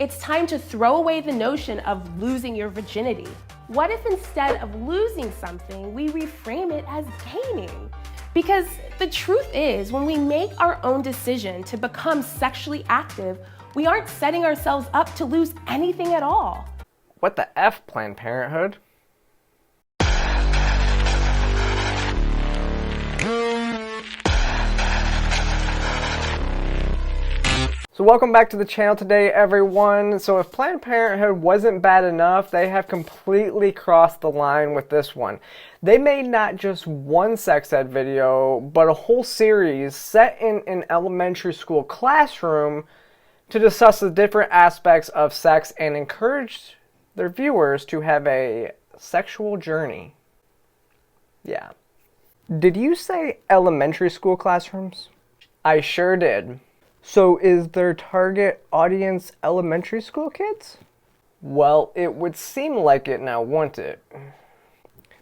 It's time to throw away the notion of losing your virginity. What if instead of losing something, we reframe it as gaining? Because the truth is, when we make our own decision to become sexually active, we aren't setting ourselves up to lose anything at all. What the F, Planned Parenthood? So welcome back to the channel today, everyone. So if Planned Parenthood wasn't bad enough, they have completely crossed the line with this one. They made not just one sex ed video, but a whole series set in an elementary school classroom to discuss the different aspects of sex and encourage their viewers to have a sexual journey. Yeah. Did you say elementary school classrooms? I sure did. So is their target audience elementary school kids? Well, it would seem like it now, wouldn't it?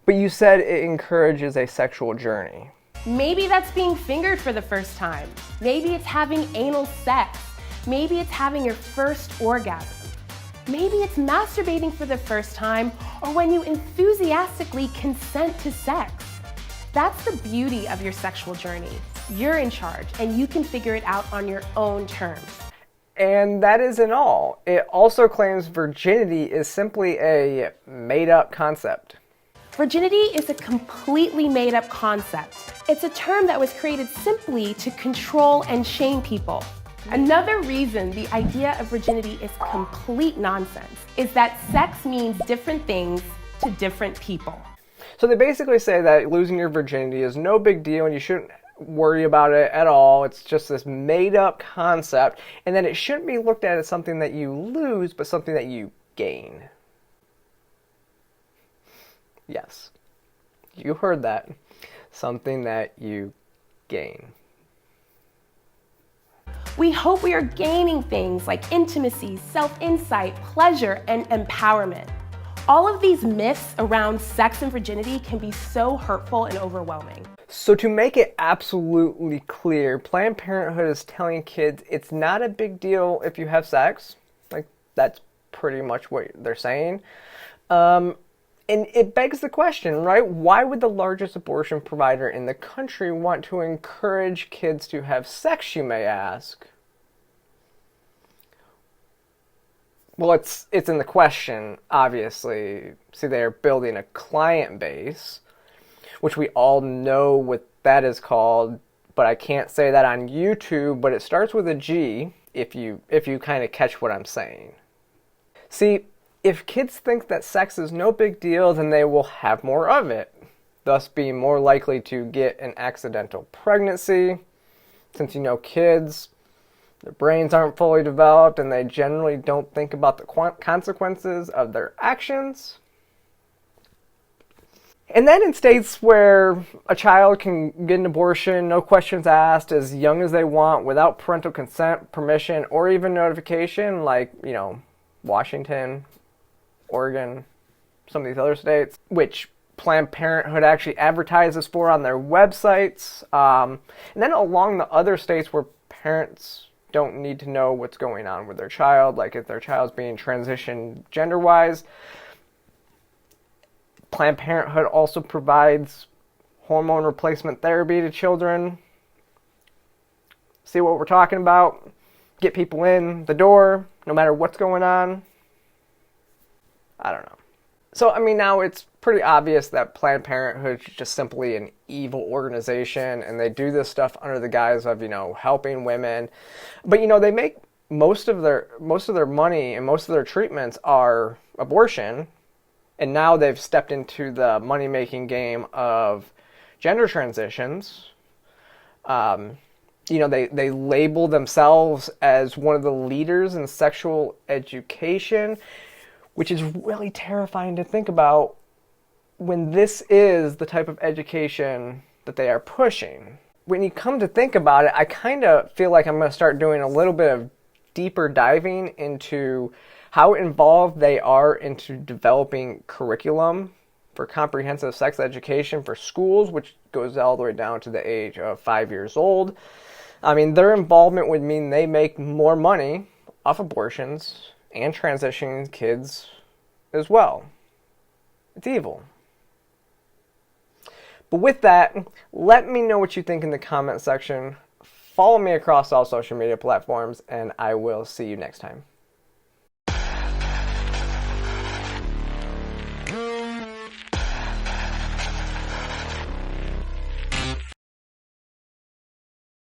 But you said it encourages a sexual journey. Maybe that's being fingered for the first time. Maybe it's having anal sex. Maybe it's having your first orgasm. Maybe it's masturbating for the first time, or when you enthusiastically consent to sex. That's the beauty of your sexual journey. You're in charge, and you can figure it out on your own terms. And that isn't all. It also claims virginity is simply a made-up concept. Virginity is a completely made-up concept. It's a term that was created simply to control and shame people. Another reason the idea of virginity is complete nonsense is that sex means different things to different people. So they basically say that losing your virginity is no big deal and you shouldn't worry about it at all. It's just this made-up concept, and that it shouldn't be looked at as something that you lose, but something that you gain. Yes, you heard that. Something that you gain. We hope we are gaining things like intimacy, self-insight, pleasure, and empowerment. All of these myths around sex and virginity can be so hurtful and overwhelming. So to make it absolutely clear, Planned Parenthood is telling kids it's not a big deal if you have sex. Like, that's pretty much what they're saying. And it begs the question, right? Why would the largest abortion provider in the country want to encourage kids to have sex, you may ask? Well, it's in the question, obviously. See, they're building a client base, which we all know what that is called, but I can't say that on YouTube, but it starts with a G, if you kind of catch what I'm saying. See, if kids think that sex is no big deal, then they will have more of it, thus being more likely to get an accidental pregnancy. Since kids, their brains aren't fully developed and they generally don't think about the consequences of their actions. And then in states where a child can get an abortion, no questions asked, as young as they want, without parental consent, permission, or even notification, like, Washington, Oregon, some of these other states, which Planned Parenthood actually advertises for on their websites. And then along the other states where parents don't need to know what's going on with their child, like if their child's being transitioned gender-wise. Planned Parenthood also provides hormone replacement therapy to children. See what we're talking about? Get people in the door, no matter what's going on. I don't know. So, now it's pretty obvious that Planned Parenthood is just simply an evil organization, and they do this stuff under the guise of, helping women. But, they make most of their money and most of their treatments are abortion. And now they've stepped into the money-making game of gender transitions. They label themselves as one of the leaders in sexual education, which is really terrifying to think about when this is the type of education that they are pushing. When you come to think about it, I kind of feel like I'm going to start doing a little bit of deeper diving into how involved they are into developing curriculum for comprehensive sex education for schools, which goes all the way down to the age of 5 years old. Their involvement would mean they make more money off abortions and transitioning kids as well. It's evil. But with that, let me know what you think in the comment section. Follow me across all social media platforms, and I will see you next time.